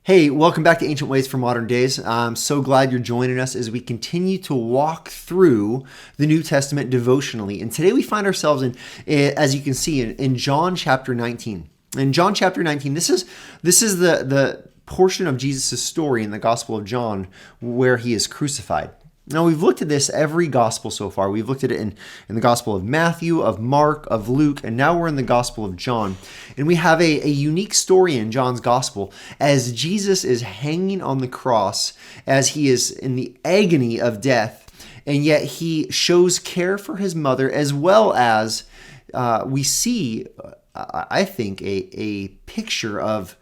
Hey, welcome back to Ancient Ways for Modern Days. I'm so glad you're joining us as we continue to walk through the New Testament devotionally. And today we find ourselves as you can see, in John chapter 19. In John chapter 19, this is the portion of Jesus' story in the Gospel of John where he is crucified. Now, we've looked at this every gospel so far. We've looked at it in the Gospel of Matthew, of Mark, of Luke, and now we're in the Gospel of John. And we have a unique story in John's Gospel as Jesus is hanging on the cross, as he is in the agony of death, and yet he shows care for his mother, as well as we see, I think, a picture of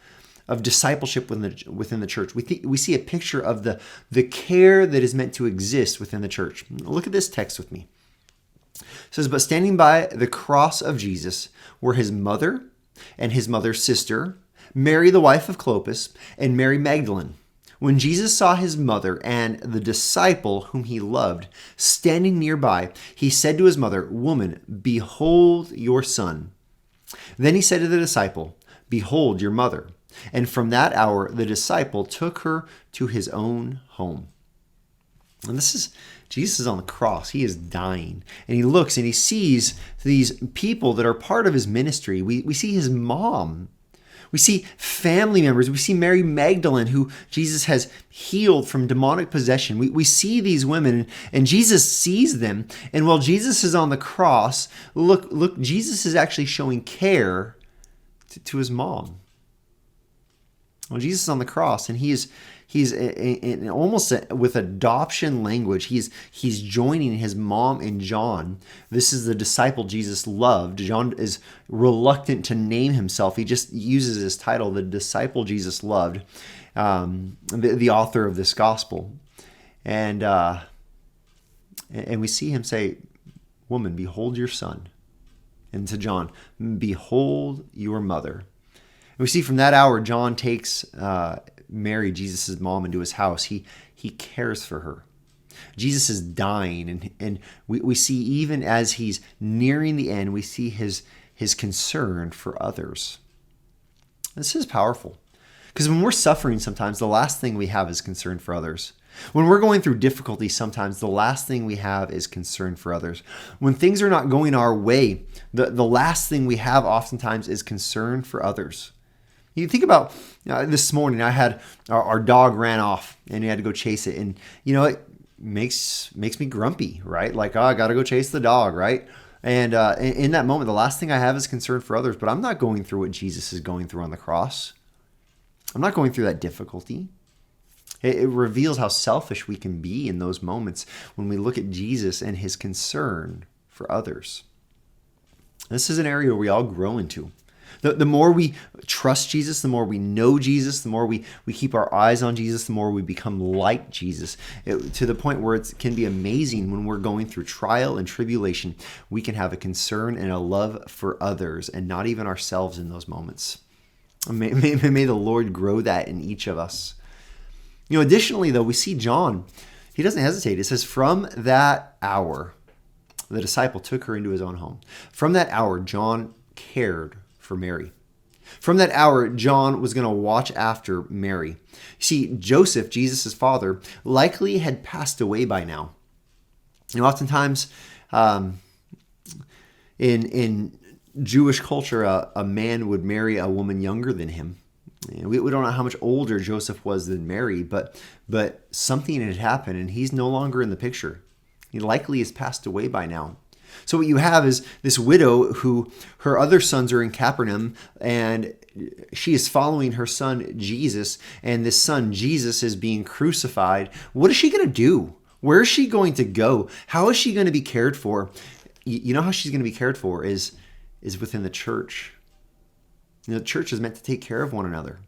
discipleship within the church. We see a picture of the care that is meant to exist within the church. Look at this text with me. It says, "But standing by the cross of Jesus were his mother and his mother's sister, Mary the wife of Clopas, and Mary Magdalene. When Jesus saw his mother and the disciple whom he loved standing nearby, he said to his mother, 'Woman, behold your son.' Then he said to the disciple, 'Behold your mother.' And from that hour, the disciple took her to his own home." And this is, Jesus is on the cross. He is dying. And he looks and he sees these people that are part of his ministry. We see his mom. We see family members. We see Mary Magdalene, who Jesus has healed from demonic possession. We see these women, and Jesus sees them. And while Jesus is on the cross, look, Jesus is actually showing care to his mom. Well, Jesus is on the cross, and he's in almost with adoption language. He's joining his mom and John. This is the disciple Jesus loved. John is reluctant to name himself. He just uses his title, the disciple Jesus loved, the author of this gospel. And we see him say, "Woman, behold your son." And to John, "Behold your mother." We see from that hour, John takes Mary, Jesus' mom, into his house. He cares for her. Jesus is dying, and we see even as he's nearing the end, we see his concern for others. This is powerful, because when we're suffering sometimes, the last thing we have is concern for others. When we're going through difficulty, sometimes the last thing we have is concern for others. When things are not going our way, the last thing we have oftentimes is concern for others. You think about this morning, I had our dog ran off and we had to go chase it. And, it makes me grumpy, right? Like, I got to go chase the dog, right? And in that moment, the last thing I have is concern for others. But I'm not going through what Jesus is going through on the cross. I'm not going through that difficulty. It reveals how selfish we can be in those moments when we look at Jesus and his concern for others. This is an area we all grow into. The more we trust Jesus, the more we know Jesus, the more we keep our eyes on Jesus, the more we become like Jesus, to the point where it can be amazing when we're going through trial and tribulation. We can have a concern and a love for others and not even ourselves in those moments. May the Lord grow that in each of us. Additionally, though, we see John. He doesn't hesitate. It says, "From that hour, the disciple took her into his own home." From that hour, John cared for Mary. From that hour, John was going to watch after Mary. You see, Joseph, Jesus' father, likely had passed away by now. Oftentimes, in Jewish culture, a man would marry a woman younger than him. We don't know how much older Joseph was than Mary, but something had happened, and he's no longer in the picture. He likely has passed away by now. So what you have is this widow who her other sons are in Capernaum, and she is following her son Jesus, and this son Jesus is being crucified. What is she going to do? Where is she going to go? How is she going to be cared for? You know how she's going to be cared for is within the church. The church is meant to take care of one another.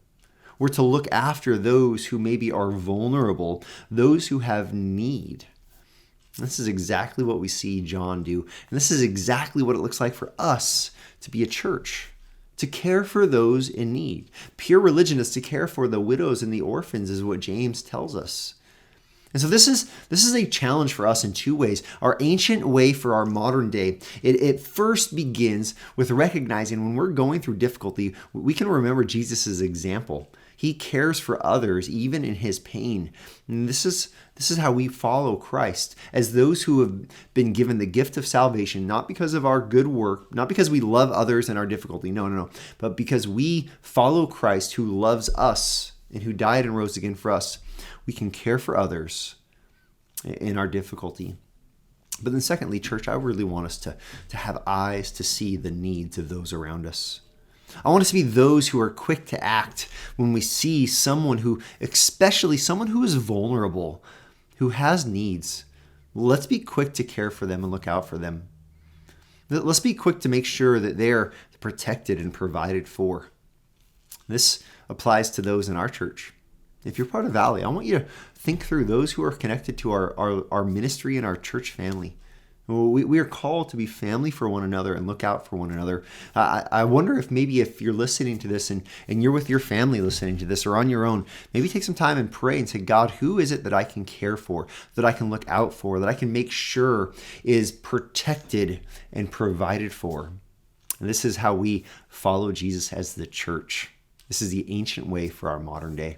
We're to look after those who maybe are vulnerable, those who have need. This is exactly what we see John do. And this is exactly what it looks like for us to be a church, to care for those in need. Pure religion is to care for the widows and the orphans, is what James tells us. And so this is a challenge for us in two ways. Our ancient way for our modern day, it first begins with recognizing when we're going through difficulty, we can remember Jesus' example. He cares for others, even in his pain. And this is how we follow Christ, as those who have been given the gift of salvation, not because of our good work, not because we love others in our difficulty, no, but because we follow Christ who loves us and who died and rose again for us. We can care for others in our difficulty. But then secondly, church, I really want us to have eyes to see the needs of those around us. I want us to be those who are quick to act when we see someone who, especially someone who is vulnerable, who has needs. Let's be quick to care for them and look out for them. Let's be quick to make sure that they're protected and provided for. This applies to those in our church. If you're part of Valley, I want you to think through those who are connected to our ministry and our church family. We are called to be family for one another and look out for one another. I wonder if you're listening to this and you're with your family listening to this or on your own, maybe take some time and pray and say, God, who is it that I can care for, that I can look out for, that I can make sure is protected and provided for? And this is how we follow Jesus as the church. This is the ancient way for our modern day.